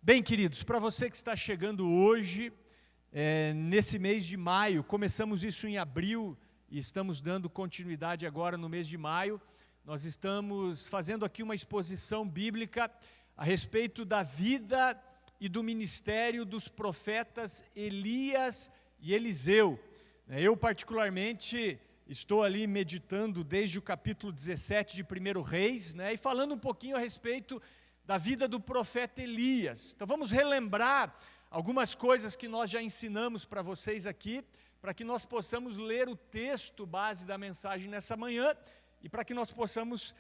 Bem, queridos, para você que está chegando hoje, nesse mês de maio, começamos isso em abril e estamos dando continuidade agora no mês de maio. Nós estamos fazendo aqui uma exposição bíblica a respeito da vida e do ministério dos profetas Elias e Eliseu. Eu, particularmente, estou ali meditando desde o capítulo 17 de 1 Reis, e falando um pouquinho a respeito da vida do profeta Elias. Então vamos relembrar algumas coisas que nós já ensinamos para vocês aqui, para que nós possamos ler o texto base da mensagem nessa manhã e para que nós possamos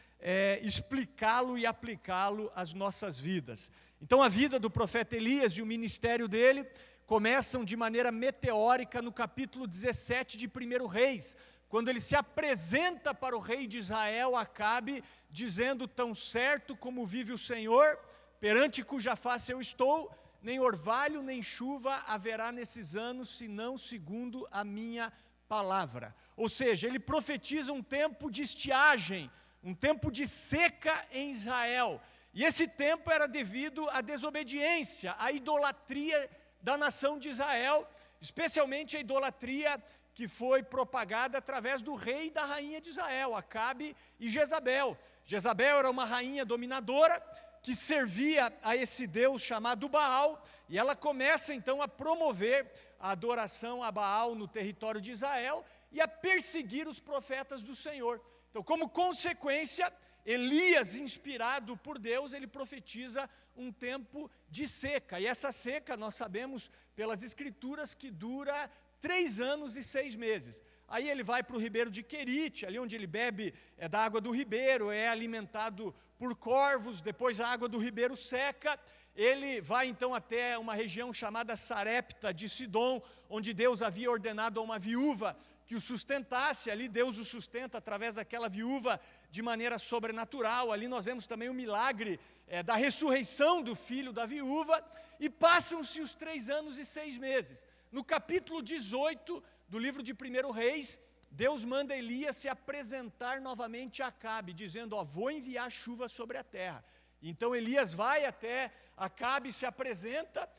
explicá-lo e aplicá-lo às nossas vidas. Então a vida do profeta Elias e o ministério dele começam de maneira meteórica no capítulo 17 de 1 Reis, quando ele se apresenta para o rei de Israel, Acabe, dizendo: tão certo como vive o Senhor, perante cuja face eu estou, nem orvalho nem chuva haverá nesses anos, senão segundo a minha palavra. Ou seja, ele profetiza um tempo de estiagem, um tempo de seca em Israel. E esse tempo era devido à desobediência, à idolatria da nação de Israel, especialmente a idolatria que foi propagada através do rei e da rainha de Israel, Acabe e Jezabel. Jezabel era uma rainha dominadora que servia a esse Deus chamado Baal, e ela começa então a promover a adoração a Baal no território de Israel e a perseguir os profetas do Senhor. Então, como consequência, Elias, inspirado por Deus, ele profetiza um tempo de seca, e essa seca nós sabemos pelas escrituras que dura 3 anos e 6 meses. Aí ele vai para o ribeiro de Querite, ali onde ele bebe da água do ribeiro, é alimentado por corvos, depois a água do ribeiro seca, ele vai então até uma região chamada Sarepta de Sidom, onde Deus havia ordenado a uma viúva que o sustentasse. Ali Deus o sustenta através daquela viúva de maneira sobrenatural. Ali nós vemos também o milagre da ressurreição do filho da viúva, e passam-se os 3 anos e 6 meses. No capítulo 18 do livro de 1 Reis, Deus manda Elias se apresentar novamente a Acabe, dizendo: vou enviar chuva sobre a terra. Então Elias vai até Acabe, se apresenta,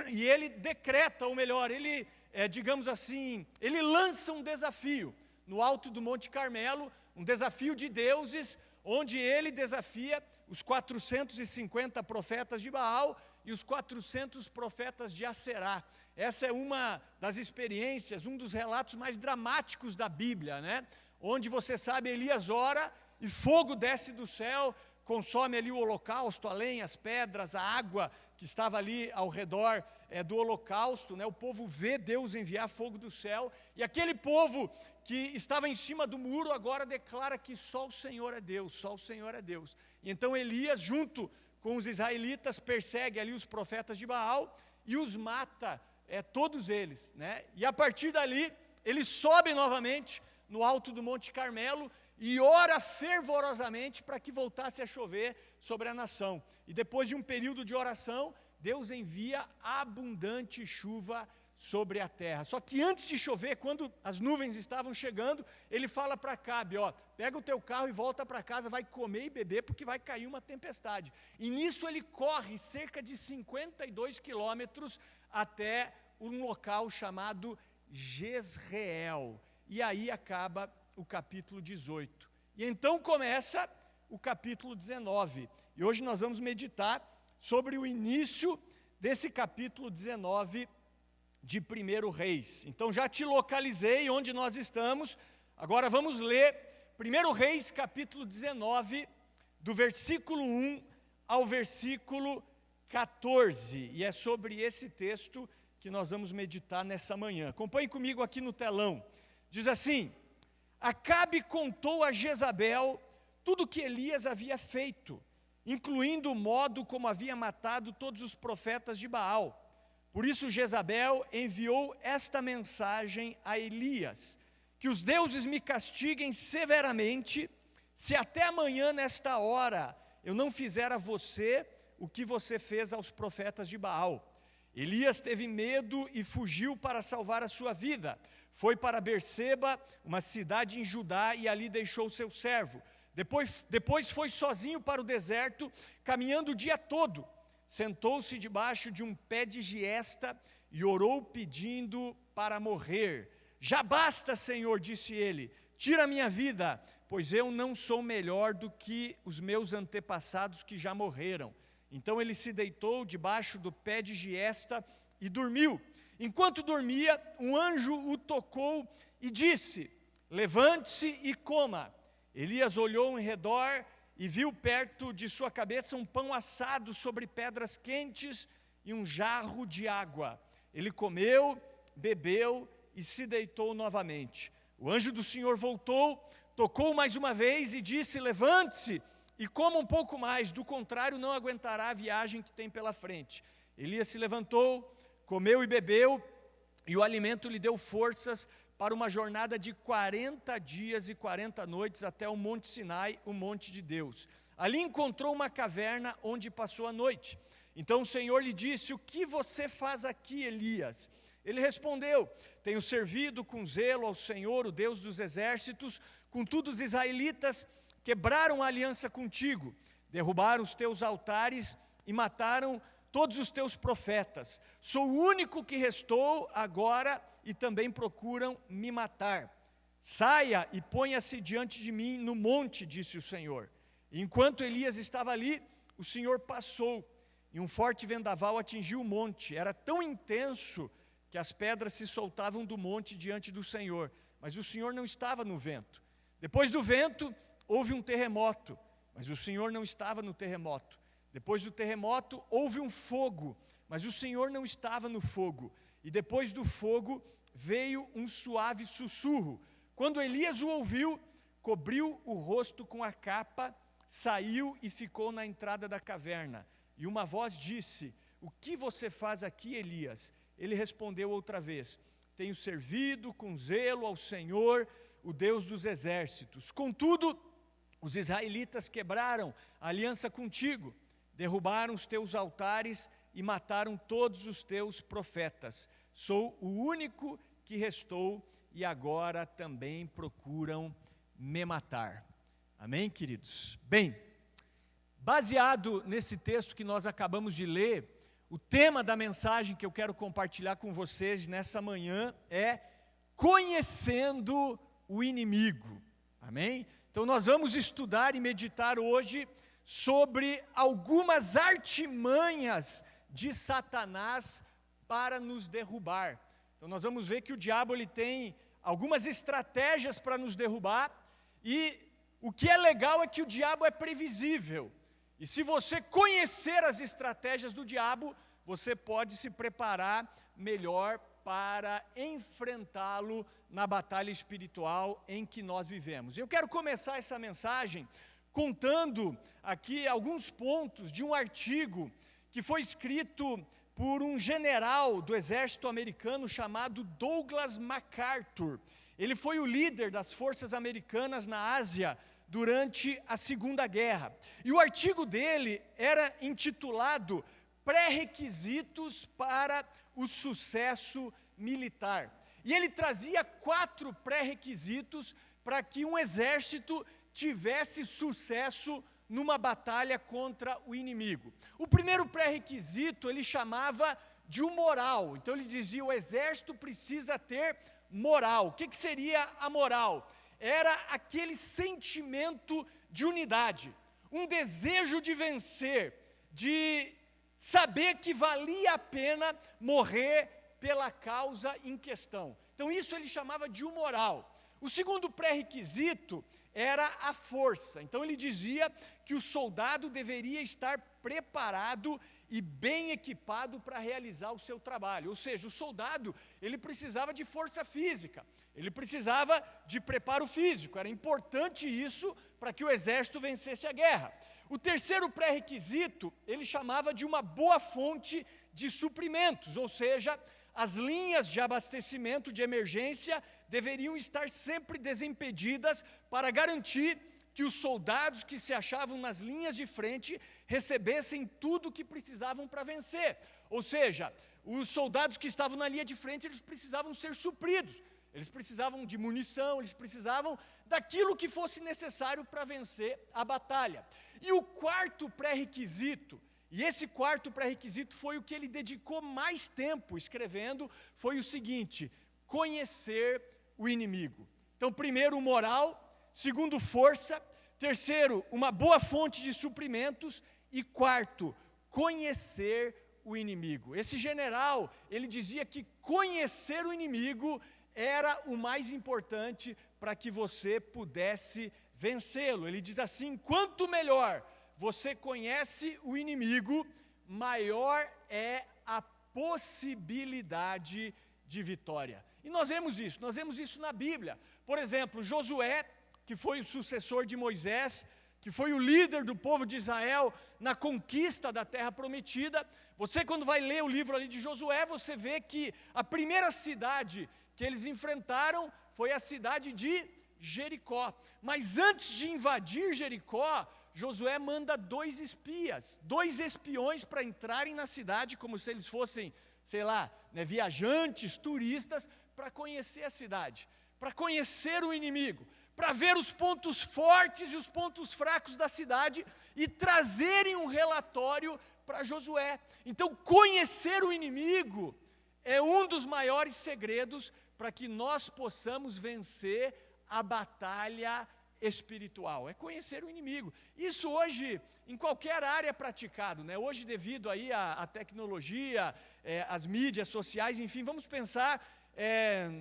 e ele decreta, ou melhor, ele, digamos assim, ele lança um desafio no alto do Monte Carmelo, um desafio de deuses, onde ele desafia os 450 profetas de Baal e os 400 profetas de Aserá. Essa é uma das experiências, um dos relatos mais dramáticos da Bíblia, onde você sabe, Elias ora e fogo desce do céu, consome ali o holocausto, a lenha, as pedras, a água que estava ali ao redor do holocausto, O povo vê Deus enviar fogo do céu, e aquele povo que estava em cima do muro agora declara que só o Senhor é Deus, só o Senhor é Deus. E então Elias, junto com os israelitas, persegue ali os profetas de Baal e os mata, todos eles, E a partir dali, ele sobe novamente no alto do Monte Carmelo e ora fervorosamente para que voltasse a chover sobre a nação. E depois de um período de oração, Deus envia abundante chuva sobre a terra. Só que antes de chover, quando as nuvens estavam chegando, ele fala para Acabe: pega o teu carro e volta para casa, vai comer e beber, porque vai cair uma tempestade. E nisso ele corre cerca de 52 quilômetros até um local chamado Jezreel. E aí acaba o capítulo 18. E então começa o capítulo 19. E hoje nós vamos meditar sobre o início desse capítulo 19 de 1 Reis. Então já te localizei onde nós estamos. Agora vamos ler 1 Reis capítulo 19, do versículo 1 ao versículo 14. E é sobre esse texto que nós vamos meditar nessa manhã. Acompanhe comigo aqui no telão. Diz assim: Acabe contou a Jezabel tudo o que Elias havia feito, incluindo o modo como havia matado todos os profetas de Baal. Por isso Jezabel enviou esta mensagem a Elias: que os deuses me castiguem severamente, se até amanhã nesta hora eu não fizer a você o que você fez aos profetas de Baal. Elias teve medo e fugiu para salvar a sua vida. Foi para Berseba, uma cidade em Judá, e ali deixou seu servo. Depois foi sozinho para o deserto, caminhando o dia todo. sentou-se debaixo de um pé de giesta e orou pedindo para morrer. Já basta, Senhor, disse ele, tira a minha vida, pois eu não sou melhor do que os meus antepassados que já morreram. Então ele se deitou debaixo do pé de giesta e dormiu. Enquanto dormia, um anjo o tocou e disse, levante-se e coma. Elias olhou em redor e viu perto de sua cabeça um pão assado sobre pedras quentes e um jarro de água. Ele comeu, bebeu e se deitou novamente. O anjo do Senhor voltou, tocou mais uma vez e disse, levante-se e coma um pouco mais, do contrário não aguentará a viagem que tem pela frente. Elias se levantou, comeu e bebeu, e o alimento lhe deu forças para uma jornada de 40 dias e 40 noites até o Monte Sinai, o monte de Deus. Ali encontrou uma caverna onde passou a noite. Então o Senhor lhe disse, o que você faz aqui, Elias? Ele respondeu, tenho servido com zelo ao Senhor, o Deus dos exércitos, contudo os israelitas quebraram a aliança contigo, derrubaram os teus altares e mataram todos os teus profetas. Sou o único que restou agora e também procuram me matar. Saia e ponha-se diante de mim no monte, disse o Senhor. E enquanto Elias estava ali, o Senhor passou e um forte vendaval atingiu o monte. Era tão intenso que as pedras se soltavam do monte diante do Senhor, mas o Senhor não estava no vento. Depois do vento, houve um terremoto, mas o Senhor não estava no terremoto. Depois do terremoto, houve um fogo, mas o Senhor não estava no fogo. E depois do fogo, veio um suave sussurro. Quando Elias o ouviu, cobriu o rosto com a capa, saiu e ficou na entrada da caverna. E uma voz disse, o que você faz aqui, Elias? Ele respondeu outra vez, tenho servido com zelo ao Senhor, o Deus dos exércitos. Contudo, os israelitas quebraram a aliança contigo, derrubaram os teus altares e mataram todos os teus profetas. Sou o único que restou e agora também procuram me matar. Amém, queridos? Bem, baseado nesse texto que nós acabamos de ler, o tema da mensagem que eu quero compartilhar com vocês nessa manhã é conhecendo o inimigo. Amém? Então nós vamos estudar e meditar hoje sobre algumas artimanhas de Satanás para nos derrubar. Então nós vamos ver que o diabo ele tem algumas estratégias para nos derrubar, e o que é legal é que o diabo é previsível. E se você conhecer as estratégias do diabo, você pode se preparar melhor para enfrentá-lo na batalha espiritual em que nós vivemos. Eu quero começar essa mensagem contando aqui alguns pontos de um artigo que foi escrito por um general do exército americano chamado Douglas MacArthur. Ele foi o líder das forças americanas na Ásia durante a Segunda Guerra. E o artigo dele era intitulado Pré-requisitos para o sucesso militar. E ele trazia 4 pré-requisitos para que um exército tivesse sucesso numa batalha contra o inimigo. O primeiro pré-requisito ele chamava de um moral. Então ele dizia, o exército precisa ter moral. O que seria a moral? Era aquele sentimento de unidade, um desejo de vencer, de saber que valia a pena morrer pela causa em questão. Então isso ele chamava de um moral. O segundo pré-requisito era a força. Então ele dizia que o soldado deveria estar preparado e bem equipado para realizar o seu trabalho. Ou seja, o soldado, ele precisava de força física, ele precisava de preparo físico. Era importante isso para que o exército vencesse a guerra. O terceiro pré-requisito, ele chamava de uma boa fonte de suprimentos, ou seja, as linhas de abastecimento de emergência deveriam estar sempre desimpedidas para garantir que os soldados que se achavam nas linhas de frente recebessem tudo o que precisavam para vencer. Ou seja, os soldados que estavam na linha de frente, eles precisavam ser supridos. Eles precisavam de munição, eles precisavam daquilo que fosse necessário para vencer a batalha. E o quarto pré-requisito, E esse quarto pré-requisito foi o que ele dedicou mais tempo escrevendo, foi o seguinte: conhecer o inimigo. Então, primeiro, moral; segundo, força; terceiro, uma boa fonte de suprimentos; e quarto, conhecer o inimigo. Esse general, ele dizia que conhecer o inimigo era o mais importante para que você pudesse vencê-lo. Ele diz assim: quanto melhor você conhece o inimigo, maior é a possibilidade de vitória. E nós vemos isso na Bíblia. Por exemplo, Josué, que foi o sucessor de Moisés, que foi o líder do povo de Israel na conquista da terra prometida. Você, quando vai ler o livro ali de Josué, você vê que a primeira cidade que eles enfrentaram foi a cidade de Jericó. Mas antes de invadir Jericó, Josué manda 2 espias, 2 espiões para entrarem na cidade, como se eles fossem, sei lá, viajantes, turistas, para conhecer a cidade, para conhecer o inimigo, para ver os pontos fortes e os pontos fracos da cidade e trazerem um relatório para Josué. Então, conhecer o inimigo é um dos maiores segredos para que nós possamos vencer a batalha espiritual, é conhecer o inimigo. Isso hoje, em qualquer área é praticado, né? Hoje, devido aí à tecnologia, às mídias sociais, enfim, vamos pensar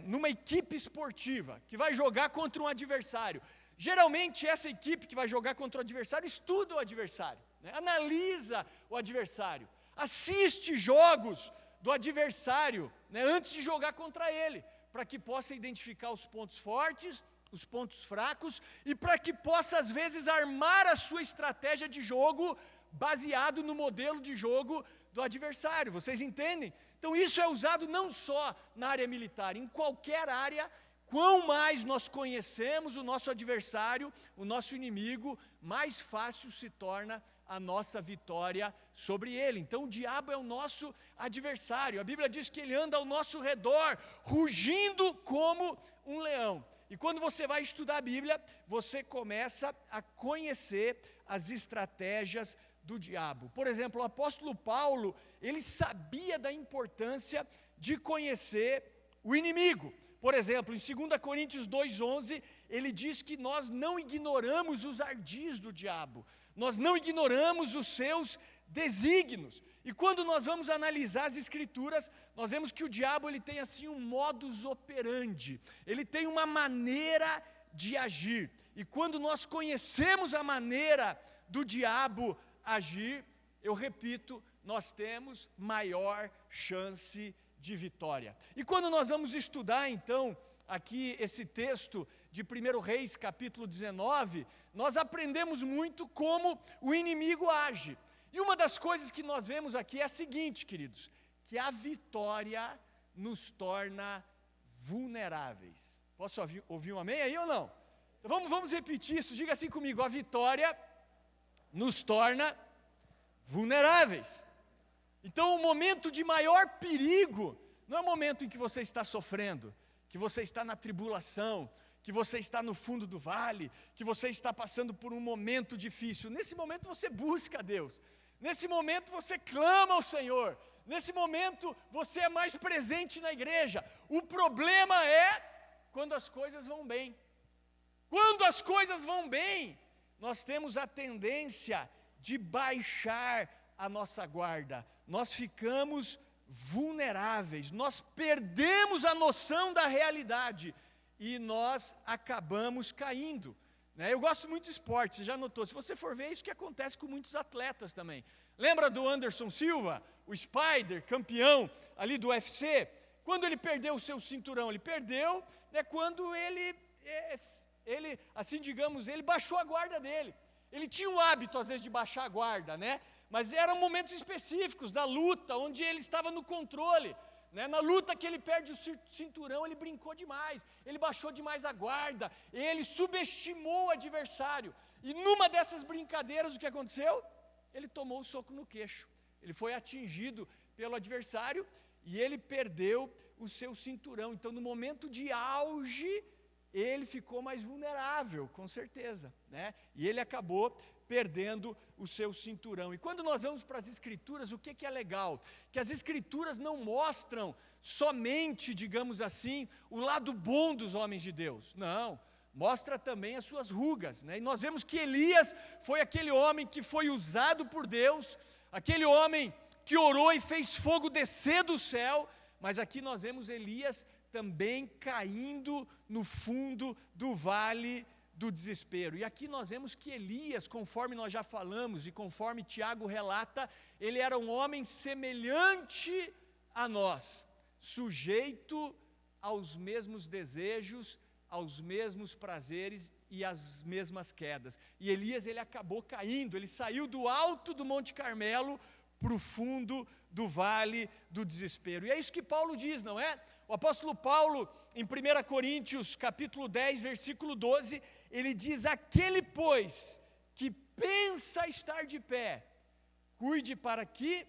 numa equipe esportiva que vai jogar contra um adversário. Geralmente, essa equipe que vai jogar contra o adversário estuda o adversário, né? Analisa o adversário, assiste jogos do adversário, né, antes de jogar contra ele, para que possa identificar os pontos fortes, os pontos fracos, e para que possa, às vezes, armar a sua estratégia de jogo baseado no modelo de jogo do adversário. Vocês entendem? Então, isso é usado não só na área militar, em qualquer área. Quanto mais nós conhecemos o nosso adversário, o nosso inimigo, mais fácil se torna a nossa vitória sobre ele. Então, o diabo é o nosso adversário. A Bíblia diz que ele anda ao nosso redor, rugindo como um leão. E quando você vai estudar a Bíblia, você começa a conhecer as estratégias do diabo. Por exemplo, o apóstolo Paulo, ele sabia da importância de conhecer o inimigo. Por exemplo, em 2 Coríntios 2,11, ele diz que nós não ignoramos os ardis do diabo, nós não ignoramos os seus desígnios. E quando nós vamos analisar as Escrituras, nós vemos que o diabo ele tem assim um modus operandi, ele tem uma maneira de agir. E quando nós conhecemos a maneira do diabo agir, eu repito, nós temos maior chance de vitória. E quando nós vamos estudar então aqui esse texto de 1 Reis capítulo 19, nós aprendemos muito como o inimigo age. E uma das coisas que nós vemos aqui é a seguinte, queridos, que a vitória nos torna vulneráveis. Posso ouvir um amém aí ou não? Então vamos repetir isso, diga assim comigo: a vitória nos torna vulneráveis. Então, o momento de maior perigo não é o momento em que você está sofrendo, que você está na tribulação, que você está no fundo do vale, que você está passando por um momento difícil. Nesse momento você busca a Deus, nesse momento você clama ao Senhor, nesse momento você é mais presente na igreja. O problema é quando as coisas vão bem. Quando as coisas vão bem, nós temos a tendência de baixar a nossa guarda, nós ficamos vulneráveis, nós perdemos a noção da realidade e nós acabamos caindo, né? Eu gosto muito de esporte, você já notou, se você for ver, é isso que acontece com muitos atletas também. Lembra do Anderson Silva, o Spider, campeão ali do UFC? Quando ele perdeu o seu cinturão, ele perdeu, né, quando ele, assim digamos, ele baixou a guarda dele. Ele tinha o hábito, às vezes, de baixar a guarda, né? Mas eram momentos específicos da luta, onde ele estava no controle, né? Na luta que ele perde o cinturão, ele brincou demais, ele baixou demais a guarda, ele subestimou o adversário. E numa dessas brincadeiras, o que aconteceu? Ele tomou um soco no queixo. Ele foi atingido pelo adversário e ele perdeu o seu cinturão. Então, no momento de auge, ele ficou mais vulnerável, com certeza, né? E ele acabou perdendo o seu cinturão. E quando nós vamos para as Escrituras, o que é legal? Que as Escrituras não mostram somente, digamos assim, o lado bom dos homens de Deus. Não, mostra também as suas rugas, né? E nós vemos que Elias foi aquele homem que foi usado por Deus, aquele homem que orou e fez fogo descer do céu, mas aqui nós vemos Elias também caindo no fundo do vale do desespero. E aqui nós vemos que Elias, conforme nós já falamos e conforme Tiago relata, ele era um homem semelhante a nós, sujeito aos mesmos desejos, aos mesmos prazeres e às mesmas quedas. E Elias, ele acabou caindo, ele saiu do alto do Monte Carmelo para o fundo do vale do desespero. E é isso que Paulo diz, não é? O apóstolo Paulo, em 1 Coríntios, capítulo 10, versículo 12, ele diz: aquele, pois, que pensa estar de pé, cuide para que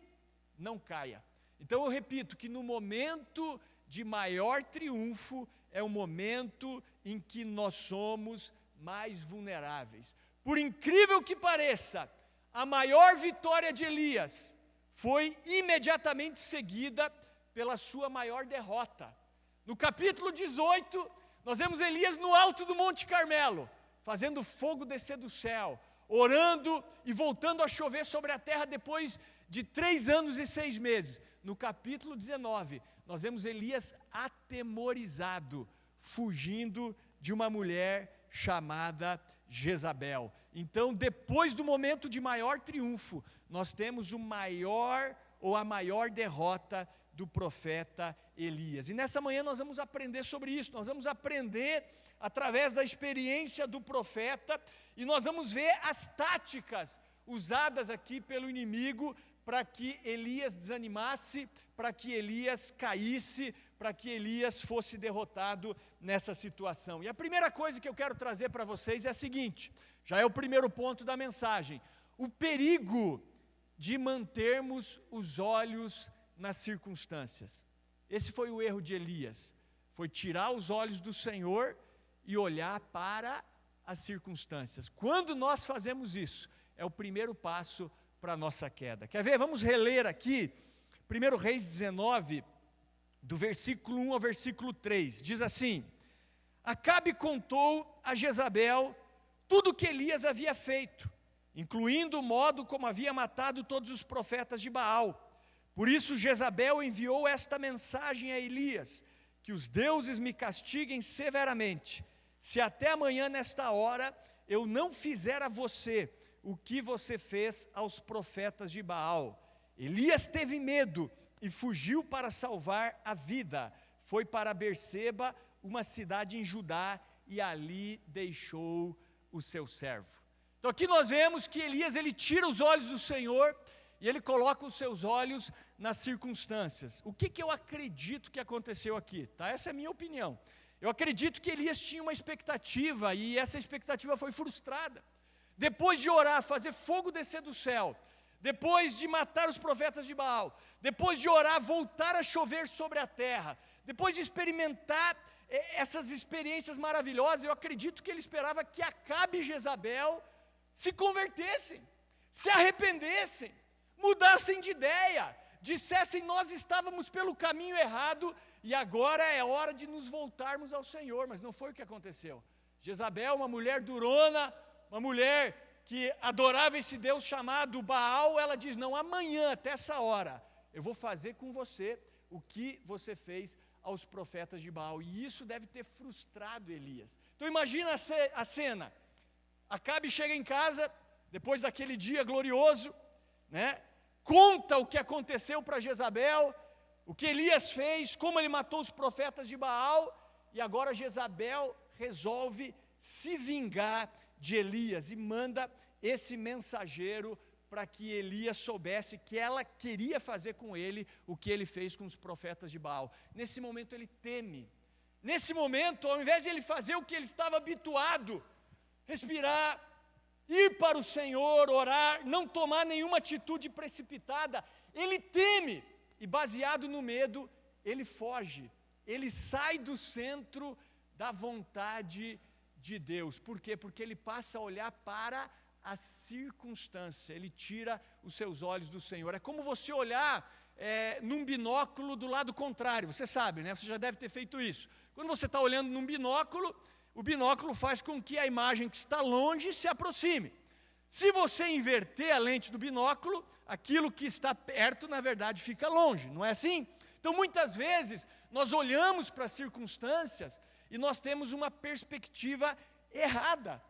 não caia. Então eu repito que no momento de maior triunfo, é o momento em que nós somos mais vulneráveis. Por incrível que pareça, a maior vitória de Elias foi imediatamente seguida pela sua maior derrota. No capítulo 18, nós vemos Elias no alto do Monte Carmelo, fazendo fogo descer do céu, orando e voltando a chover sobre a terra depois de 3 anos e 6 meses. No capítulo 19, nós vemos Elias atemorizado, fugindo de uma mulher chamada Jezabel. Então, depois do momento de maior triunfo, nós temos o maior ou a maior derrota do profeta Elias. E nessa manhã nós vamos aprender sobre isso, nós vamos aprender através da experiência do profeta, e nós vamos ver as táticas usadas aqui pelo inimigo para que Elias desanimasse, para que Elias caísse, para que Elias fosse derrotado nessa situação. E a primeira coisa que eu quero trazer para vocês é a seguinte, já é o primeiro ponto da mensagem: o perigo de mantermos os olhos nas circunstâncias. Esse foi o erro de Elias, foi tirar os olhos do Senhor e olhar para as circunstâncias. Quando nós fazemos isso, é o primeiro passo para a nossa queda. Quer ver? Vamos reler aqui, 1 Reis 19, do versículo 1 ao versículo 3, diz assim: Acabe contou a Jezabel tudo o que Elias havia feito, incluindo o modo como havia matado todos os profetas de Baal. Por isso Jezabel enviou esta mensagem a Elias: que os deuses me castiguem severamente, se até amanhã nesta hora eu não fizer a você o que você fez aos profetas de Baal. Elias teve medo e fugiu para salvar a vida. Foi para Berseba, uma cidade em Judá, e ali deixou o seu servo. Então aqui nós vemos que Elias, ele tira os olhos do Senhor e ele coloca os seus olhos nas circunstâncias. O que eu acredito que aconteceu aqui? Tá? Essa é a minha opinião. Eu acredito que Elias tinha uma expectativa e essa expectativa foi frustrada. Depois de orar, fazer fogo descer do céu, depois de matar os profetas de Baal, depois de orar, voltar a chover sobre a terra, depois de experimentar essas experiências maravilhosas, eu acredito que ele esperava que Acabe e Jezabel se convertessem, se arrependessem, mudassem de ideia, dissessem: nós estávamos pelo caminho errado e agora é hora de nos voltarmos ao Senhor. Mas não foi o que aconteceu. Jezabel, uma mulher durona, uma mulher que adorava esse Deus chamado Baal, ela diz: não, amanhã, até essa hora, eu vou fazer com você o que você fez aos profetas de Baal. E isso deve ter frustrado Elias. Então imagina a cena: Acabe chega em casa, depois daquele dia glorioso, né? Conta o que aconteceu para Jezabel, o que Elias fez, como ele matou os profetas de Baal, e agora Jezabel resolve se vingar de Elias e manda esse mensageiro para que Elias soubesse que ela queria fazer com ele o que ele fez com os profetas de Baal. Nesse momento ele teme. Nesse momento, ao invés de ele fazer o que ele estava habituado, respirar, ir para o Senhor, orar, não tomar nenhuma atitude precipitada, ele teme e, baseado no medo, ele foge, ele sai do centro da vontade de Deus. Por quê? Porque ele passa a olhar para a circunstância, ele tira os seus olhos do Senhor. É como você olhar num binóculo do lado contrário, você sabe, né? Você já deve ter feito isso. Quando você está olhando num binóculo, o binóculo faz com que a imagem que está longe se aproxime. Se você inverter a lente do binóculo, aquilo que está perto, na verdade, fica longe, não é assim? Então, muitas vezes, nós olhamos para as circunstâncias e nós temos uma perspectiva errada.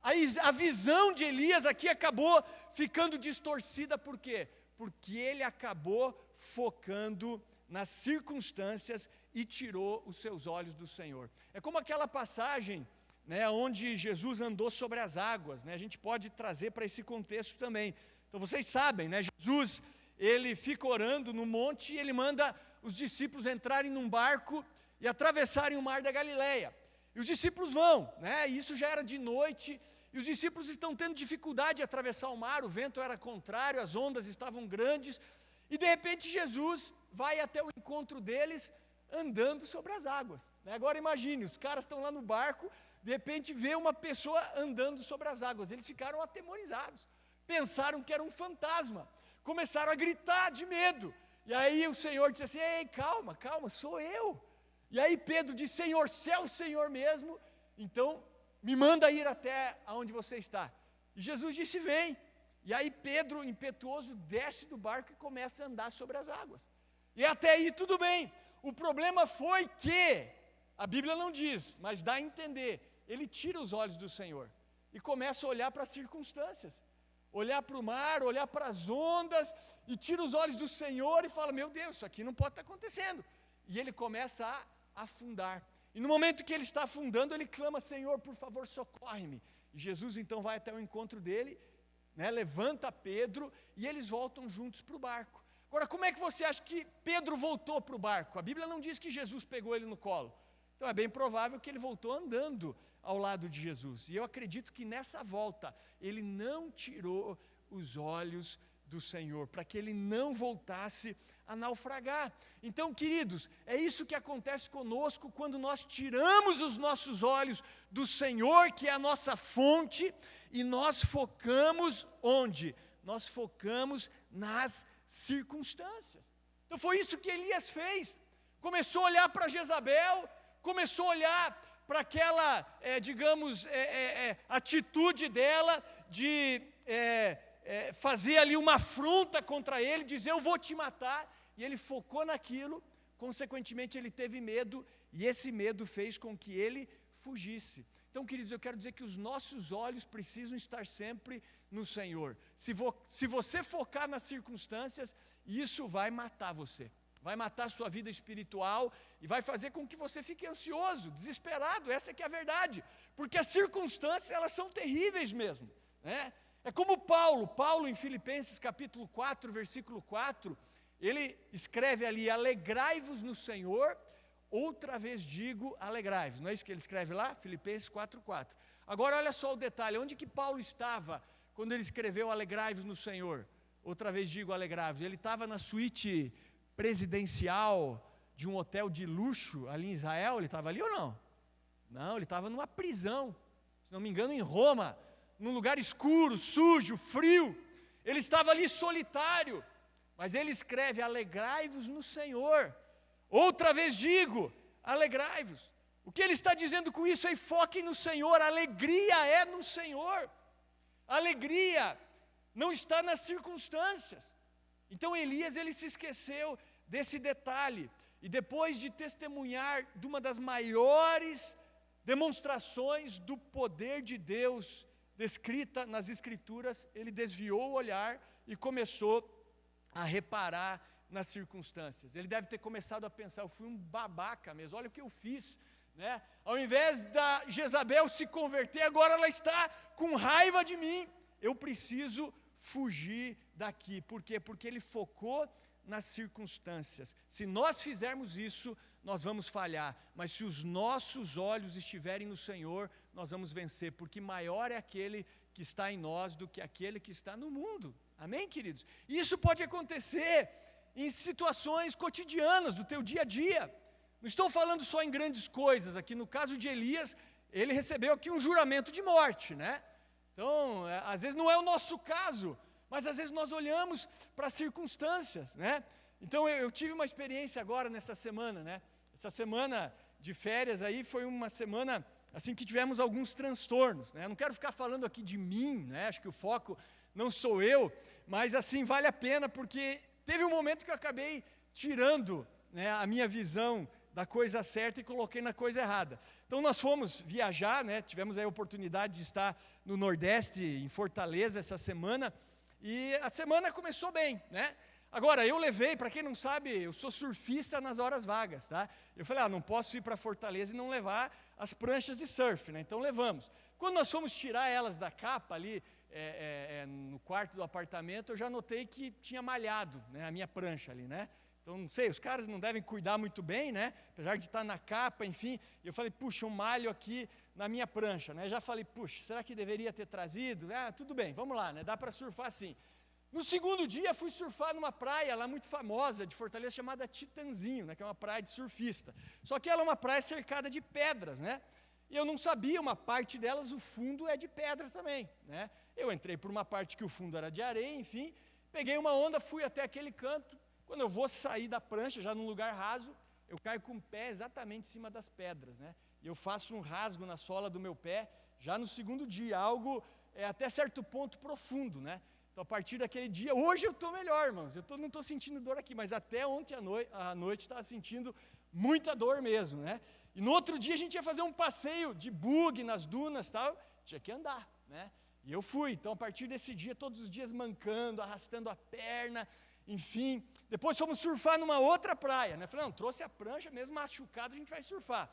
A visão de Elias aqui acabou ficando distorcida, por quê? Porque ele acabou focando nas circunstâncias e tirou os seus olhos do Senhor. É como aquela passagem, né, onde Jesus andou sobre as águas, né? A gente pode trazer para esse contexto também. Então vocês sabem, né, Jesus, ele fica orando no monte e ele manda os discípulos entrarem num barco e atravessarem o mar da Galileia. E os discípulos vão, né? E isso já era de noite, e os discípulos estão tendo dificuldade de atravessar o mar, o vento era contrário, as ondas estavam grandes, e de repente Jesus vai até o encontro deles andando sobre as águas. Agora imagine, os caras estão lá no barco, de repente vê uma pessoa andando sobre as águas, eles ficaram atemorizados, pensaram que era um fantasma, começaram a gritar de medo, e aí o Senhor disse assim: ei, calma, calma, sou eu. E aí Pedro disse: Senhor, se é o Senhor mesmo, então me manda ir até aonde você está. E Jesus disse: vem. E aí Pedro, impetuoso, desce do barco e começa a andar sobre as águas. E até aí tudo bem. O problema foi que, a Bíblia não diz, mas dá a entender, ele tira os olhos do Senhor e começa a olhar para as circunstâncias, olhar para o mar, olhar para as ondas, e tira os olhos do Senhor e fala: meu Deus, isso aqui não pode estar acontecendo. E ele começa a afundar. E no momento que ele está afundando, ele clama: Senhor, por favor, socorre-me. E Jesus então vai até o encontro dele, né, levanta Pedro e eles voltam juntos para o barco. Agora, como é que você acha que Pedro voltou para o barco? A Bíblia não diz que Jesus pegou ele no colo. Então é bem provável que ele voltou andando ao lado de Jesus. E eu acredito que nessa volta ele não tirou os olhos do Senhor, para que ele não voltasse a naufragar. Então, queridos, é isso que acontece conosco quando nós tiramos os nossos olhos do Senhor, que é a nossa fonte, e nós focamos onde? Nós focamos nas circunstâncias. Então foi isso que Elias fez. Começou a olhar para Jezabel, começou a olhar para aquela, atitude dela de fazer ali uma afronta contra ele, dizer: eu vou te matar, e ele focou naquilo, consequentemente ele teve medo, e esse medo fez com que ele fugisse. Então, queridos, eu quero dizer que os nossos olhos precisam estar sempre no Senhor. Se você focar nas circunstâncias, isso vai matar você, vai matar a sua vida espiritual e vai fazer com que você fique ansioso, desesperado. Essa que é a verdade, porque as circunstâncias, elas são terríveis mesmo, né? É como Paulo em Filipenses capítulo 4, versículo 4, ele escreve ali: alegrai-vos no Senhor, outra vez digo, alegrai-vos. Não é isso que ele escreve lá? Filipenses 4:4. Agora olha só o detalhe, onde que Paulo estava quando ele escreveu alegrai-vos no Senhor? Outra vez digo, alegrai-vos. Ele estava na suíte presidencial de um hotel de luxo ali em Israel? Ele estava ali ou não? Não, ele estava numa prisão, se não me engano em Roma, num lugar escuro, sujo, frio. Ele estava ali solitário, mas ele escreve: alegrai-vos no Senhor. Outra vez digo, alegrai-vos. O que ele está dizendo com isso é: foquem no Senhor, a alegria é no Senhor. A alegria não está nas circunstâncias. Então Elias, ele se esqueceu desse detalhe, e depois de testemunhar de uma das maiores demonstrações do poder de Deus descrita nas Escrituras, ele desviou o olhar e começou a reparar nas circunstâncias. Ele deve ter começado a pensar: eu fui um babaca mesmo, olha o que eu fiz, né? Ao invés da Jezabel se converter, agora ela está com raiva de mim, eu preciso fugir daqui. Por quê? Porque ele focou nas circunstâncias. Se nós fizermos isso, nós vamos falhar, mas se os nossos olhos estiverem no Senhor, nós vamos vencer, porque maior é aquele que está em nós do que aquele que está no mundo. Amém, queridos? E isso pode acontecer em situações cotidianas do teu dia a dia. Não estou falando só em grandes coisas. Aqui no caso de Elias, ele recebeu aqui um juramento de morte, né? Então, às vezes não é o nosso caso, mas às vezes nós olhamos para as circunstâncias, né? Então, eu tive uma experiência agora nessa semana, né? Essa semana de férias aí foi uma semana, assim, que tivemos alguns transtornos, né? Eu não quero ficar falando aqui de mim, né? Acho que o foco não sou eu, mas, assim, vale a pena, porque teve um momento que eu acabei tirando, né, a minha visão da coisa certa e coloquei na coisa errada. Então nós fomos viajar, né, tivemos a oportunidade de estar no Nordeste, em Fortaleza, essa semana, e a semana começou bem, né? Agora, eu levei, para quem não sabe, eu sou surfista nas horas vagas, tá? Eu falei, não posso ir para Fortaleza e não levar as pranchas de surf, né? Então levamos. Quando nós fomos tirar elas da capa ali, no quarto do apartamento, eu já notei que tinha malhado, né, a minha prancha ali, né? Então, não sei, os caras não devem cuidar muito bem, né? Apesar de estar na capa, enfim. Eu falei, puxa, um malho aqui na minha prancha, né? Já falei, puxa, será que deveria ter trazido? Tudo bem, vamos lá, né? Dá para surfar assim. No segundo dia, fui surfar numa praia lá muito famosa de Fortaleza, chamada Titanzinho, né? Que é uma praia de surfista. Só que ela é uma praia cercada de pedras, né? E eu não sabia, uma parte delas, o fundo é de pedra também, né? Eu entrei por uma parte que o fundo era de areia, enfim. Peguei uma onda, fui até aquele canto. Quando eu vou sair da prancha, já num lugar raso, eu caio com o pé exatamente em cima das pedras, né? E eu faço um rasgo na sola do meu pé, já no segundo dia, algo até certo ponto profundo, né? Então, a partir daquele dia, hoje eu estou melhor, irmãos. Não estou sentindo dor aqui, mas até ontem à noite estava sentindo muita dor mesmo, né? E no outro dia a gente ia fazer um passeio de bug nas dunas e tal, tinha que andar, né? E eu fui. Então, a partir desse dia, todos os dias mancando, arrastando a perna, enfim. Depois fomos surfar numa outra praia, né? Falei, não, trouxe a prancha, mesmo machucado, a gente vai surfar.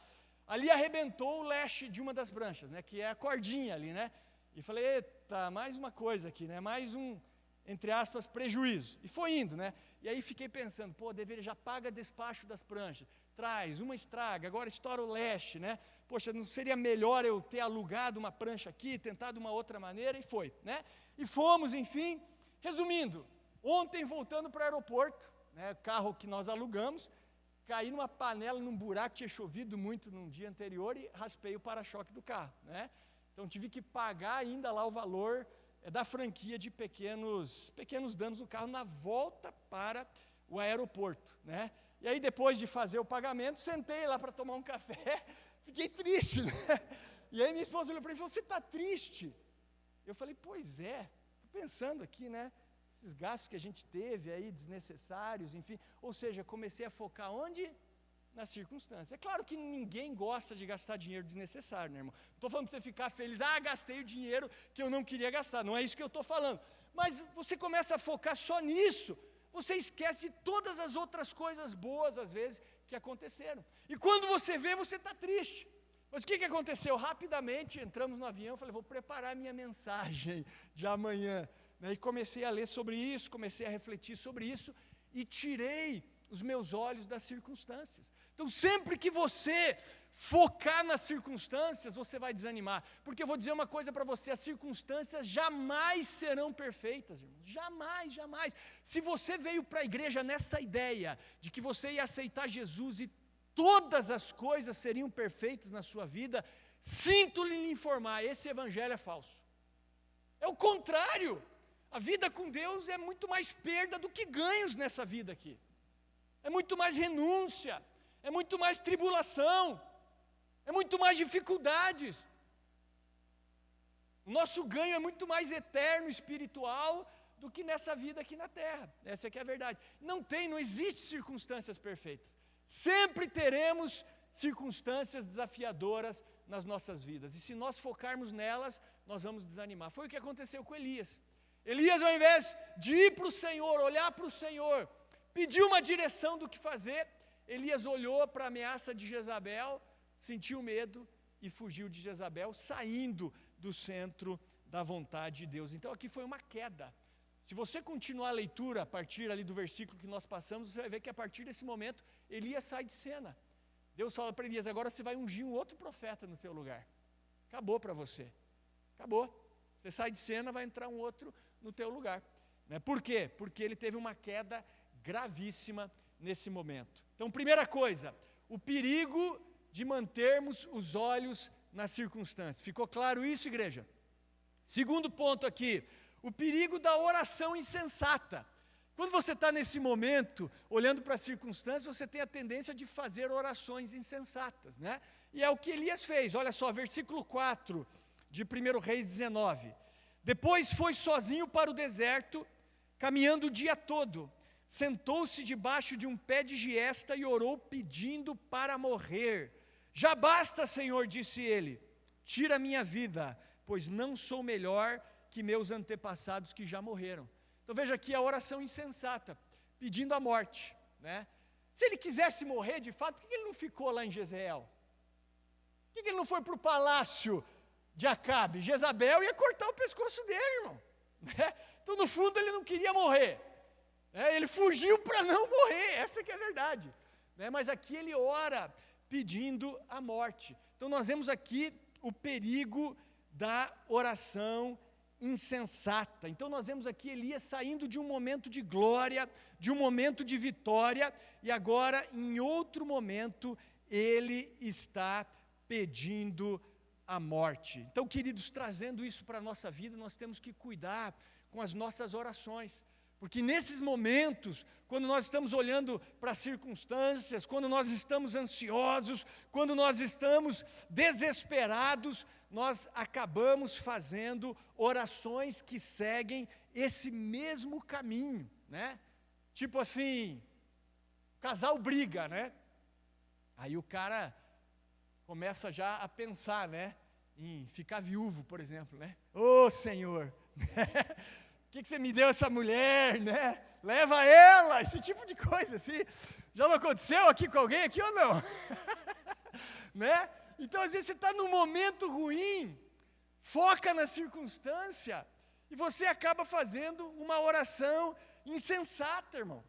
Ali arrebentou o leste de uma das pranchas, né? Que é a cordinha ali, né? E falei, eita, mais uma coisa aqui, né? Mais um, entre aspas, prejuízo. E foi indo, né? E aí fiquei pensando, deveria, já paga despacho das pranchas. Traz, uma estraga, agora estoura o leste, né? Poxa, não seria melhor eu ter alugado uma prancha aqui, tentado uma outra maneira? E foi, né? E fomos, enfim. Resumindo, ontem voltando para o aeroporto, né, carro que nós alugamos, caí numa panela, num buraco, tinha chovido muito no dia anterior e raspei o para-choque do carro, né? Então tive que pagar ainda lá o valor da franquia de pequenos danos no carro na volta para o aeroporto, né? E aí depois de fazer o pagamento, sentei lá para tomar um café, fiquei triste, né? E aí minha esposa olhou para mim e falou, você está triste? Eu falei, pois é, estou pensando aqui, né? Esses gastos que a gente teve aí, desnecessários, enfim. Ou seja, comecei a focar onde? Nas circunstâncias. É claro que ninguém gosta de gastar dinheiro desnecessário, né, irmão? Não estou falando para você ficar feliz, gastei o dinheiro que eu não queria gastar. Não é isso que eu estou falando. Mas você começa a focar só nisso, você esquece de todas as outras coisas boas, às vezes, que aconteceram. E quando você vê, você está triste. Mas o que aconteceu? Rapidamente entramos no avião, falei, vou preparar minha mensagem de amanhã. E comecei a ler sobre isso, comecei a refletir sobre isso, e tirei os meus olhos das circunstâncias. Então, sempre que você focar nas circunstâncias, você vai desanimar. Porque eu vou dizer uma coisa para você, as circunstâncias jamais serão perfeitas, irmãos. Jamais, jamais. Se você veio para a igreja nessa ideia de que você ia aceitar Jesus e todas as coisas seriam perfeitas na sua vida, sinto-lhe informar, esse evangelho é falso. É o contrário. A vida com Deus é muito mais perda do que ganhos nessa vida aqui. É muito mais renúncia, é muito mais tribulação, é muito mais dificuldades. O nosso ganho é muito mais eterno, espiritual, do que nessa vida aqui na terra. Essa aqui é a verdade. Não existe circunstâncias perfeitas. Sempre teremos circunstâncias desafiadoras nas nossas vidas. E se nós focarmos nelas, nós vamos desanimar. Foi o que aconteceu com Elias. Elias, ao invés de ir para o Senhor, olhar para o Senhor, pediu uma direção do que fazer, Elias olhou para a ameaça de Jezabel, sentiu medo e fugiu de Jezabel, saindo do centro da vontade de Deus. Então aqui foi uma queda. Se você continuar a leitura a partir ali do versículo que nós passamos, você vai ver que a partir desse momento, Elias sai de cena. Deus fala para Elias, agora você vai ungir um outro profeta no teu lugar. Acabou para você. Acabou. Você sai de cena, vai entrar um outro no teu lugar. Né? Por quê? Porque ele teve uma queda gravíssima nesse momento. Então, primeira coisa, o perigo de mantermos os olhos nas circunstâncias. Ficou claro isso, igreja? Segundo ponto aqui, o perigo da oração insensata. Quando você está nesse momento, olhando para as circunstâncias, você tem a tendência de fazer orações insensatas, né? E é o que Elias fez, olha só, versículo 4 de 1 Reis 19. Depois foi sozinho para o deserto, caminhando o dia todo. Sentou-se debaixo de um pé de giesta e orou pedindo para morrer. Já basta, Senhor, disse ele, tira a minha vida, pois não sou melhor que meus antepassados que já morreram. Então veja aqui a oração insensata, pedindo a morte, né? Se ele quisesse morrer de fato, por que ele não ficou lá em Jezreel? Por que ele não foi para o palácio de Acabe? Jezabel ia cortar o pescoço dele, irmão, né? Então no fundo ele não queria morrer, né? Ele fugiu para não morrer, essa que é a verdade, né? Mas aqui ele ora pedindo a morte. Então nós vemos aqui o perigo da oração insensata. Então nós vemos aqui Elias saindo de um momento de glória, de um momento de vitória, e agora em outro momento ele está pedindo a morte. Então, queridos, trazendo isso para a nossa vida, nós temos que cuidar com as nossas orações, porque nesses momentos, quando nós estamos olhando para as circunstâncias, quando nós estamos ansiosos, quando nós estamos desesperados, nós acabamos fazendo orações que seguem esse mesmo caminho, né? Tipo assim, o casal briga, né? Aí o cara começa já a pensar, né, em ficar viúvo, por exemplo, né? Ô Senhor, por que você me deu essa mulher, né? Leva ela, esse tipo de coisa, assim. Já não aconteceu aqui com alguém aqui ou não? Né? Então, às vezes, você está num momento ruim, foca na circunstância, e você acaba fazendo uma oração insensata, irmão.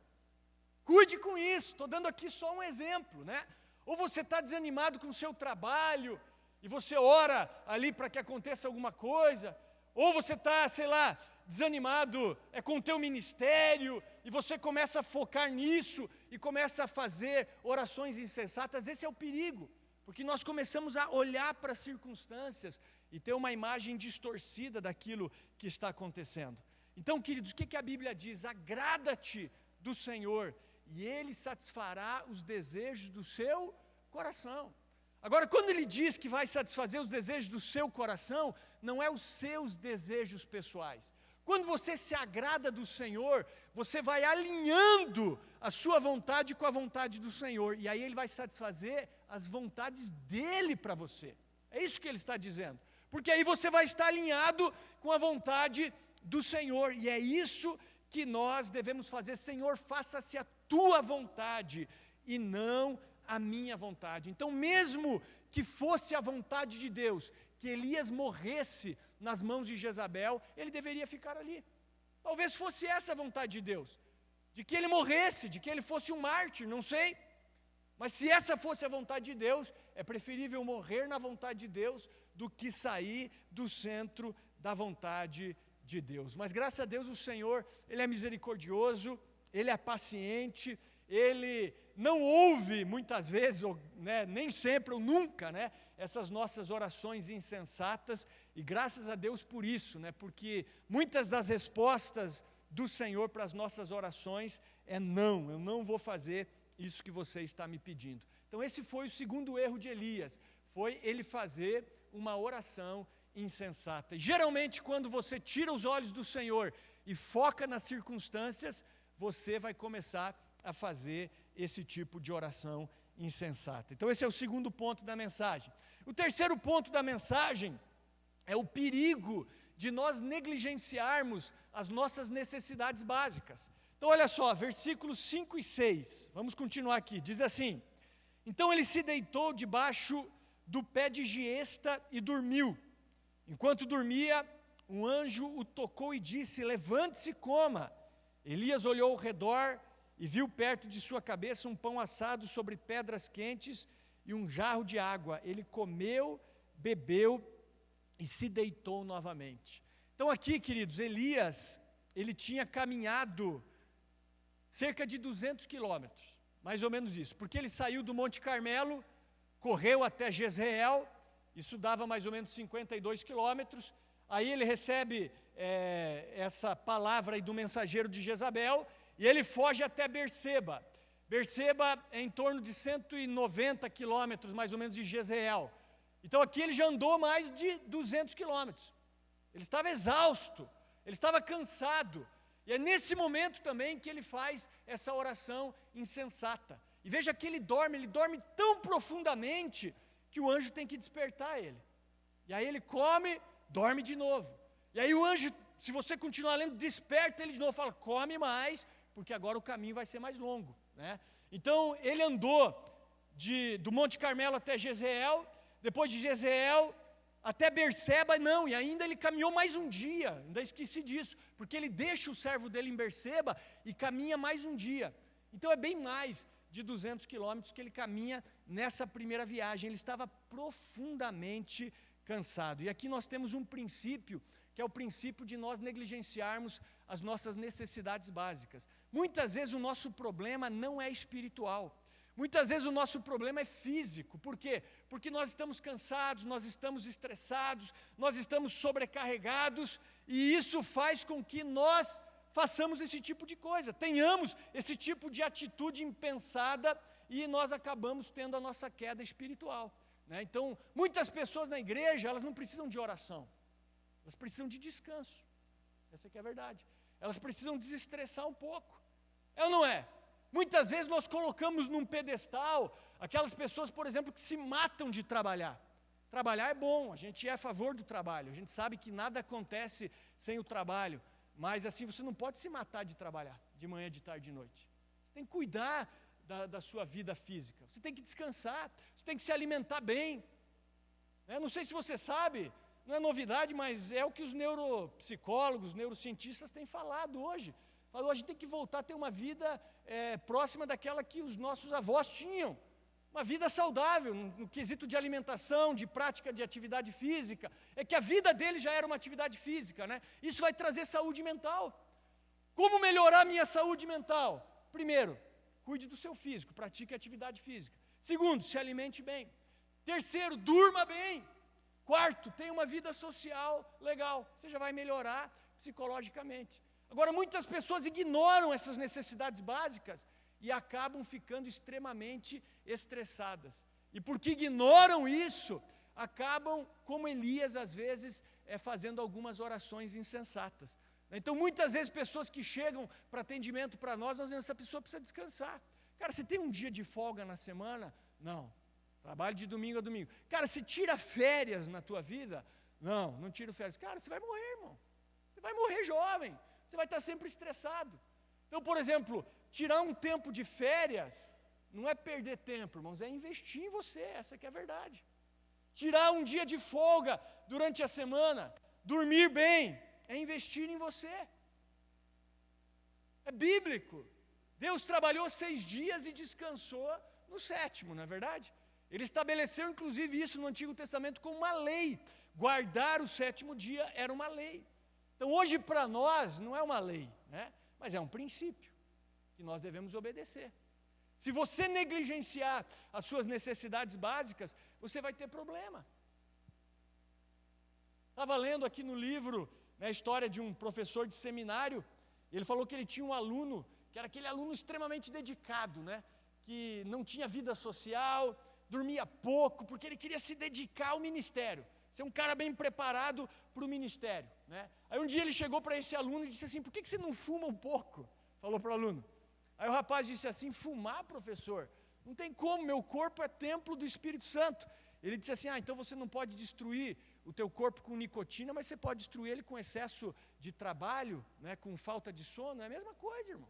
Cuide com isso, estou dando aqui só um exemplo, né? Ou você está desanimado com o seu trabalho, e você ora ali para que aconteça alguma coisa, ou você está, sei lá, desanimado com o teu ministério, e você começa a focar nisso, e começa a fazer orações insensatas. Esse é o perigo, porque nós começamos a olhar para as circunstâncias, e ter uma imagem distorcida daquilo que está acontecendo. Então, queridos, o que a Bíblia diz? Agrada-te do Senhor, e Ele satisfará os desejos do seu coração. Agora, quando Ele diz que vai satisfazer os desejos do seu coração, não é os seus desejos pessoais. Quando você se agrada do Senhor, você vai alinhando a sua vontade com a vontade do Senhor, e aí Ele vai satisfazer as vontades dEle para você. É isso que Ele está dizendo, porque aí você vai estar alinhado com a vontade do Senhor, e é isso que nós devemos fazer. Senhor, faça-se a tua vontade e não a minha vontade. Então, mesmo que fosse a vontade de Deus que Elias morresse nas mãos de Jezabel, ele deveria ficar ali. Talvez fosse essa a vontade de Deus, de que ele morresse, de que ele fosse um mártir, não sei. Mas se essa fosse a vontade de Deus, é preferível morrer na vontade de Deus do que sair do centro da vontade de Deus. Mas graças a Deus o Senhor, Ele é misericordioso, Ele é paciente, Ele não ouve muitas vezes, ou, né, nem sempre ou nunca, né, essas nossas orações insensatas, e graças a Deus por isso, né, porque muitas das respostas do Senhor para as nossas orações é não, eu não vou fazer isso que você está me pedindo. Então esse foi o segundo erro de Elias, foi ele fazer uma oração insensata. E geralmente quando você tira os olhos do Senhor e foca nas circunstâncias, você vai começar a fazer esse tipo de oração insensata. Então esse é o segundo ponto da mensagem. O terceiro ponto da mensagem é o perigo de nós negligenciarmos as nossas necessidades básicas. Então olha só, versículos 5 e 6, vamos continuar aqui, diz assim: então ele se deitou debaixo do pé de giesta e dormiu. Enquanto dormia, um anjo o tocou e disse: levante-se e coma. Elias olhou ao redor e viu perto de sua cabeça um pão assado sobre pedras quentes e um jarro de água. Ele comeu, bebeu e se deitou novamente. Então aqui, queridos, Elias, ele tinha caminhado cerca de 200 quilômetros, mais ou menos isso, porque ele saiu do Monte Carmelo, correu até Jezreel, isso dava mais ou menos 52 quilômetros, aí ele recebe essa palavra aí do mensageiro de Jezabel, e ele foge até Berseba. Berseba é em torno de 190 quilômetros, mais ou menos, de Jezreel. Então aqui ele já andou mais de 200 quilômetros. Ele estava exausto, ele estava cansado. E é nesse momento também que ele faz essa oração insensata. E veja que ele dorme tão profundamente que o anjo tem que despertar ele. E aí ele come, dorme de novo. E aí o anjo, se você continuar lendo, desperta ele de novo, fala, come mais, porque agora o caminho vai ser mais longo, né? Então ele andou do Monte Carmelo até Jezreel, depois de Jezreel até Berseba, não, e ainda ele caminhou mais um dia, ainda esqueci disso, porque ele deixa o servo dele em Berseba e caminha mais um dia. Então é bem mais de 200 quilômetros que ele caminha nessa primeira viagem. Ele estava profundamente cansado. E aqui nós temos um princípio, que é o princípio de nós negligenciarmos as nossas necessidades básicas. Muitas vezes o nosso problema não é espiritual. Muitas vezes o nosso problema é físico. Por quê? Porque nós estamos cansados, nós estamos estressados, nós estamos sobrecarregados, e isso faz com que nós façamos esse tipo de coisa, tenhamos esse tipo de atitude impensada, e nós acabamos tendo a nossa queda espiritual, né? Então, muitas pessoas na igreja, elas não precisam de oração, elas precisam de descanso, essa que é a verdade. Elas precisam desestressar um pouco, é ou não é? Muitas vezes nós colocamos num pedestal aquelas pessoas, por exemplo, que se matam de trabalhar. Trabalhar é bom, a gente é a favor do trabalho, a gente sabe que nada acontece sem o trabalho, mas assim você não pode se matar de trabalhar, de manhã, de tarde, de noite. Você tem que cuidar da sua vida física, você tem que descansar, você tem que se alimentar bem. Não sei se você sabe, não é novidade, mas é o que os neuropsicólogos, neurocientistas têm falado hoje. Falou, a gente tem que voltar a ter uma vida próxima daquela que os nossos avós tinham. Uma vida saudável, no quesito de alimentação, de prática de atividade física. É que a vida dele já era uma atividade física, né? Isso vai trazer saúde mental. Como melhorar a minha saúde mental? Primeiro, cuide do seu físico, pratique atividade física. Segundo, se alimente bem. Terceiro, durma bem. Quarto, tenha uma vida social legal. Você já vai melhorar psicologicamente. Agora, muitas pessoas ignoram essas necessidades básicas e acabam ficando extremamente estressadas. E porque ignoram isso, acabam, como Elias, às vezes, fazendo algumas orações insensatas. Então, muitas vezes, pessoas que chegam para atendimento para nós dizemos, essa pessoa precisa descansar. Cara, você tem um dia de folga na semana? Não. Trabalho de domingo a domingo. Cara, você tira férias na tua vida? Não, não tiro férias. Cara, você vai morrer, irmão. Você vai morrer jovem. Você vai estar sempre estressado. Então, por exemplo, tirar um tempo de férias não é perder tempo, irmãos, é investir em você, essa que é a verdade. Tirar um dia de folga durante a semana, dormir bem, é investir em você. É bíblico. Deus trabalhou 6 dias e descansou no 7º, não é verdade? Ele estabeleceu, inclusive, isso no Antigo Testamento como uma lei. Guardar o 7º dia era uma lei. Então, hoje para nós não é uma lei, né? Mas é um princípio que nós devemos obedecer. Se você negligenciar as suas necessidades básicas, você vai ter problema. Estava lendo aqui no livro, né, a história de um professor de seminário, ele falou que ele tinha um aluno, que era aquele aluno extremamente dedicado, né, que não tinha vida social, dormia pouco, porque ele queria se dedicar ao ministério, ser um cara bem preparado para o ministério, né? Aí um dia ele chegou para esse aluno e disse assim, por que você não fuma um pouco? Falou para o aluno. Aí o rapaz disse assim, fumar, professor? Não tem como, meu corpo é templo do Espírito Santo. Ele disse assim, então você não pode destruir o teu corpo com nicotina, mas você pode destruir ele com excesso de trabalho, né, com falta de sono, é a mesma coisa, irmão.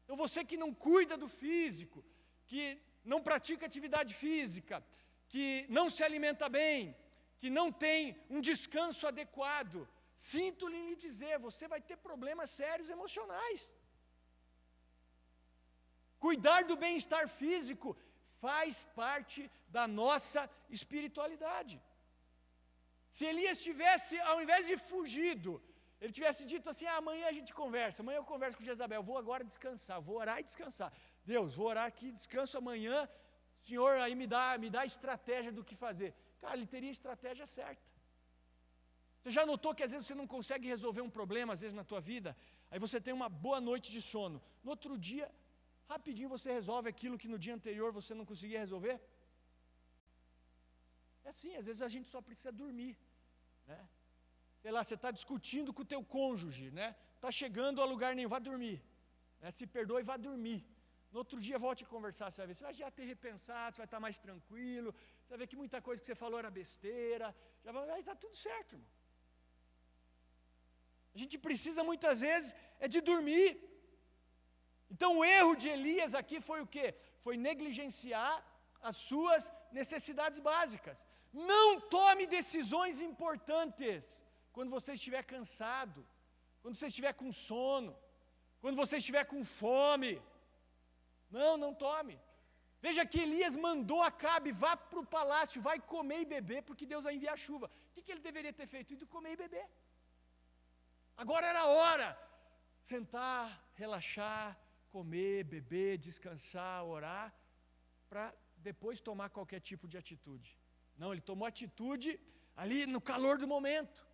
Então você que não cuida do físico, que não pratica atividade física, que não se alimenta bem, que não tem um descanso adequado, sinto-lhe lhe dizer, você vai ter problemas sérios emocionais. Cuidar do bem-estar físico faz parte da nossa espiritualidade. Se Elias tivesse, ao invés de fugido, ele tivesse dito assim, amanhã a gente conversa, amanhã eu converso com Jezabel, vou agora descansar, vou orar e descansar. Deus, vou orar aqui, descanso amanhã, Senhor, aí me dá estratégia do que fazer. Cara, ele teria a estratégia certa. Você já notou que às vezes você não consegue resolver um problema, às vezes na tua vida, aí você tem uma boa noite de sono, no outro dia, rapidinho você resolve aquilo que no dia anterior você não conseguia resolver? É assim, às vezes a gente só precisa dormir, né? Sei lá, você está discutindo com o teu cônjuge, né? Está chegando a lugar nenhum, vá dormir, né? Se perdoe e vá dormir. No outro dia volte a conversar, você vai ver, você vai já ter repensado, você vai estar mais tranquilo, você vai ver que muita coisa que você falou era besteira, já vai estar tudo certo, irmão. A gente precisa muitas vezes de dormir. Então o erro de Elias aqui foi o quê? Foi negligenciar as suas necessidades básicas. Não tome decisões importantes quando você estiver cansado, quando você estiver com sono, quando você estiver com fome. Não tome. Veja que Elias mandou Acabe, vá para o palácio, vai comer e beber, porque Deus vai enviar chuva. O que ele deveria ter feito? Ido comer e beber. Agora era a hora. Sentar, relaxar, comer, beber, descansar, orar, para depois tomar qualquer tipo de atitude. Não, ele tomou atitude ali no calor do momento.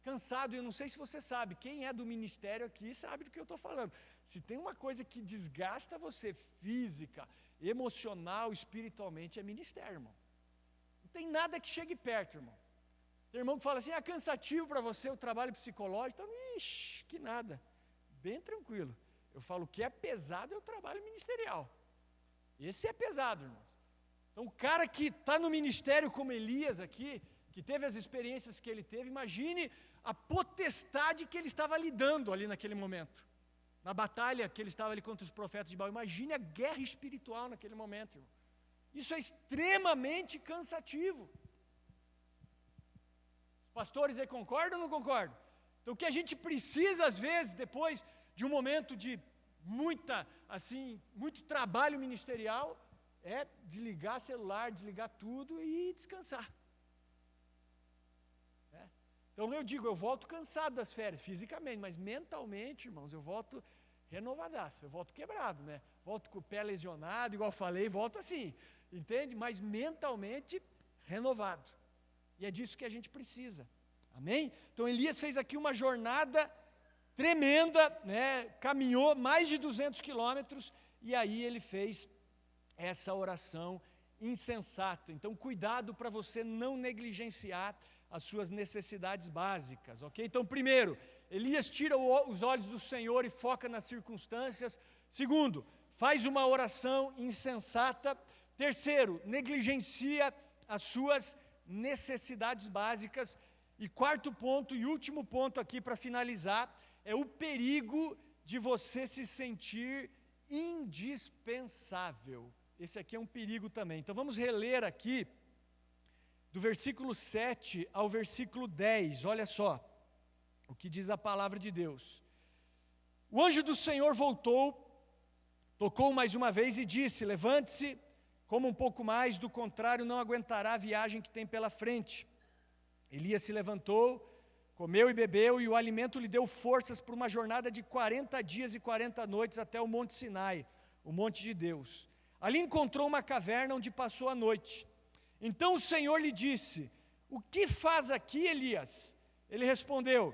Cansado, eu não sei se você sabe, quem é do ministério aqui sabe do que eu estou falando. Se tem uma coisa que desgasta você física, emocional, espiritualmente, é ministério, irmão. Não tem nada que chegue perto, irmão. Tem irmão que fala assim, cansativo para você o trabalho psicológico, então, que nada, bem tranquilo. Eu falo, o que é pesado é o trabalho ministerial. Esse é pesado, irmãos. Então, o cara que está no ministério como Elias aqui, que teve as experiências que ele teve, imagine a potestade que ele estava lidando ali naquele momento. Na batalha que ele estava ali contra os profetas de Baal, imagine a guerra espiritual naquele momento, irmão. Isso é extremamente cansativo. Os pastores aí concordam ou não concordam? Então o que a gente precisa às vezes, depois de um momento de muito trabalho ministerial, é desligar celular, desligar tudo e descansar. Então eu digo, eu volto cansado das férias, fisicamente, mas mentalmente, irmãos, eu volto renovadaço, eu volto quebrado, né? Volto com o pé lesionado, igual eu falei, volto assim, entende? Mas mentalmente renovado. E é disso que a gente precisa, amém? Então Elias fez aqui uma jornada tremenda, né? Caminhou mais de 200 quilômetros, e aí ele fez essa oração insensata. Então cuidado para você não negligenciar as suas necessidades básicas, ok? Então, primeiro, Elias tira os olhos do Senhor e foca nas circunstâncias. Segundo, faz uma oração insensata. Terceiro, negligencia as suas necessidades básicas. E quarto ponto e último ponto aqui para finalizar, é o perigo de você se sentir indispensável. Esse aqui é um perigo também. Então vamos reler aqui do versículo 7 ao versículo 10, olha só o que diz a palavra de Deus. O anjo do Senhor voltou, tocou mais uma vez e disse, levante-se, coma um pouco mais, do contrário não aguentará a viagem que tem pela frente. Elias se levantou, comeu e bebeu, e o alimento lhe deu forças para uma jornada de 40 dias e 40 noites até o Monte Sinai, o monte de Deus. Ali encontrou uma caverna onde passou a noite. Então o Senhor lhe disse, o que faz aqui, Elias? Ele respondeu,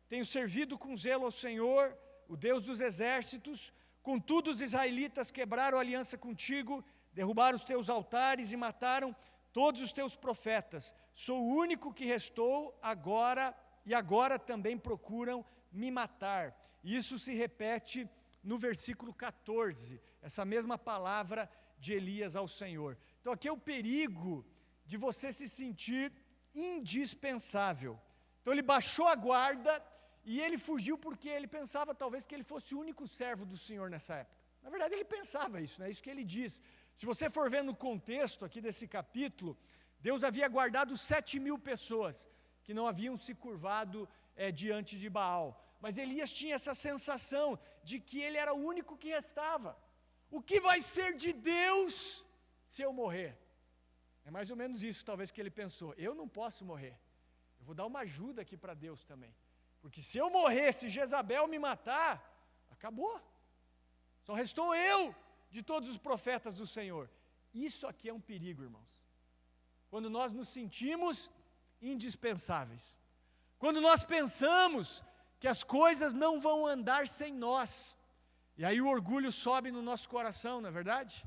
tenho servido com zelo ao Senhor, o Deus dos exércitos, contudo os israelitas quebraram a aliança contigo, derrubaram os teus altares e mataram todos os teus profetas. Sou o único que restou agora, e agora também procuram me matar. Isso se repete no versículo 14, essa mesma palavra de Elias ao Senhor. Então aqui é o perigo de você se sentir indispensável. Então ele baixou a guarda e ele fugiu porque ele pensava talvez que ele fosse o único servo do Senhor nessa época. Na verdade ele pensava isso, né? Isso que ele diz. Se você for ver no contexto aqui desse capítulo, Deus havia guardado 7.000 pessoas que não haviam se curvado diante de Baal. Mas Elias tinha essa sensação de que ele era o único que restava. O que vai ser de Deus se eu morrer? É mais ou menos isso talvez que ele pensou. Eu não posso morrer. Eu vou dar uma ajuda aqui para Deus também. Porque se eu morrer, se Jezabel me matar, acabou. Só restou eu de todos os profetas do Senhor. Isso aqui é um perigo, irmãos. Quando nós nos sentimos indispensáveis. Quando nós pensamos que as coisas não vão andar sem nós, e aí o orgulho sobe no nosso coração, não é verdade?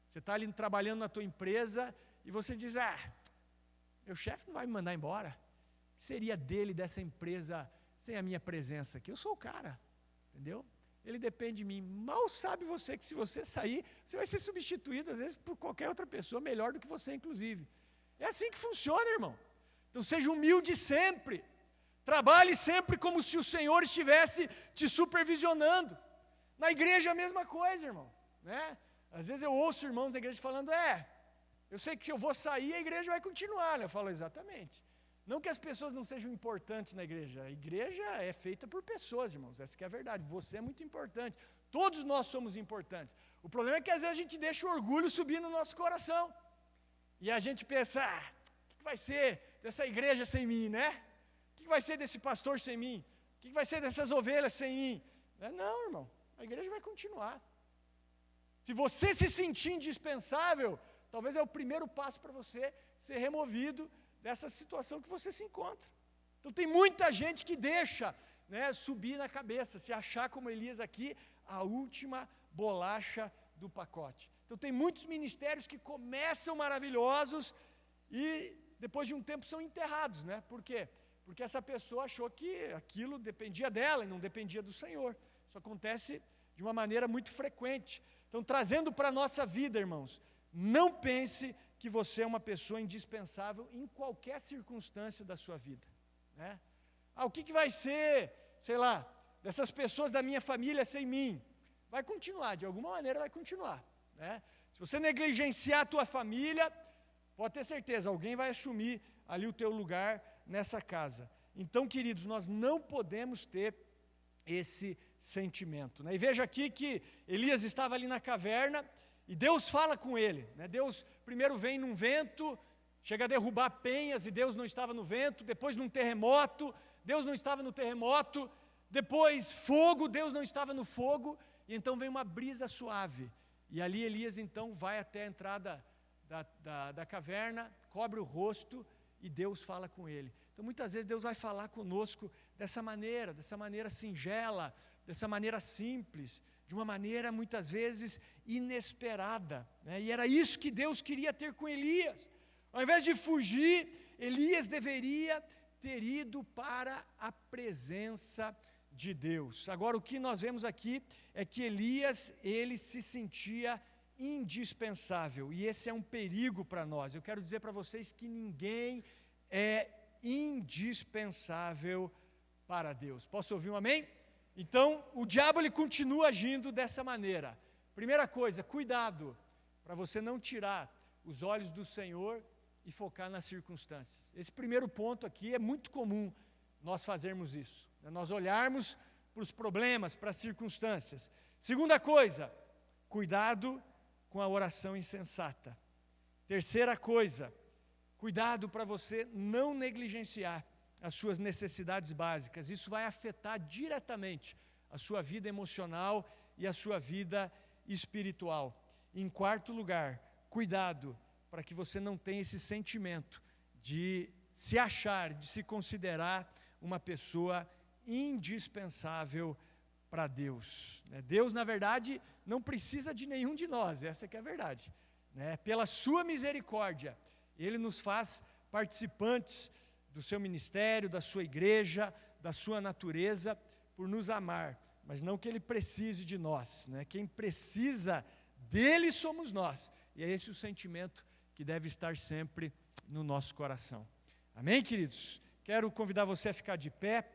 Você está ali trabalhando na tua empresa e você diz, meu chefe não vai me mandar embora. O que seria dele, dessa empresa, sem a minha presença aqui? Eu sou o cara, entendeu? Ele depende de mim. Mal sabe você que se você sair, você vai ser substituído, às vezes, por qualquer outra pessoa, melhor do que você, inclusive. É assim que funciona, irmão. Então seja humilde sempre. Trabalhe sempre como se o Senhor estivesse te supervisionando. Na igreja é a mesma coisa, irmão, né? Às vezes eu ouço irmãos da igreja falando, eu sei que eu vou sair, a igreja vai continuar. Eu falo, exatamente. Não que as pessoas não sejam importantes na igreja. A igreja é feita por pessoas, irmãos. Essa que é a verdade. Você é muito importante. Todos nós somos importantes. O problema é que às vezes a gente deixa o orgulho subir no nosso coração. E a gente pensa, o que vai ser dessa igreja sem mim, né? O que vai ser desse pastor sem mim? O que vai ser dessas ovelhas sem mim? Não, irmão. A igreja vai continuar. Se você se sentir indispensável, talvez é o primeiro passo para você ser removido dessa situação que você se encontra. Então tem muita gente que deixa, subir na cabeça, se achar como Elias aqui, a última bolacha do pacote. Então tem muitos ministérios que começam maravilhosos e depois de um tempo são enterrados, né? Por quê? Porque essa pessoa achou que aquilo dependia dela e não dependia do Senhor. Isso acontece de uma maneira muito frequente. Então, trazendo para a nossa vida, irmãos, não pense que você é uma pessoa indispensável em qualquer circunstância da sua vida, né? O que vai ser, sei lá, dessas pessoas da minha família sem mim? Vai continuar, de alguma maneira vai continuar, né? Se você negligenciar a tua família, pode ter certeza, alguém vai assumir ali o teu lugar nessa casa. Então, queridos, nós não podemos ter esse sentimento, né? E veja aqui que Elias estava ali na caverna e Deus fala com ele, né? Deus primeiro vem num vento, chega a derrubar penhas e Deus não estava no vento, depois num terremoto, Deus não estava no terremoto, depois fogo, Deus não estava no fogo, e então vem uma brisa suave, e ali Elias então vai até a entrada da caverna, cobre o rosto e Deus fala com ele. Então muitas vezes Deus vai falar conosco dessa maneira singela, dessa maneira simples, de uma maneira muitas vezes inesperada, né? E era isso que Deus queria ter com Elias. Ao invés de fugir, Elias deveria ter ido para a presença de Deus. Agora o que nós vemos aqui é que Elias, ele se sentia indispensável, e esse é um perigo para nós. Eu quero dizer para vocês que ninguém é indispensável para Deus. Posso ouvir um amém? Então, o diabo ele continua agindo dessa maneira. Primeira coisa, cuidado, para você não tirar os olhos do Senhor e focar nas circunstâncias. Esse primeiro ponto aqui é muito comum nós fazermos isso, né? Nós olharmos para os problemas, para as circunstâncias. Segunda coisa, cuidado com a oração insensata. Terceira coisa, cuidado para você não negligenciar as suas necessidades básicas. Isso vai afetar diretamente a sua vida emocional e a sua vida espiritual. Em quarto lugar, cuidado para que você não tenha esse sentimento de se achar, de se considerar uma pessoa indispensável para Deus. Deus, na verdade, não precisa de nenhum de nós, essa que é a verdade, né? Pela sua misericórdia, Ele nos faz participantes do seu ministério, da sua igreja, da sua natureza, por nos amar, mas não que Ele precise de nós, né? Quem precisa dEle somos nós, e é esse o sentimento que deve estar sempre no nosso coração. Amém, queridos? Quero convidar você a ficar de pé.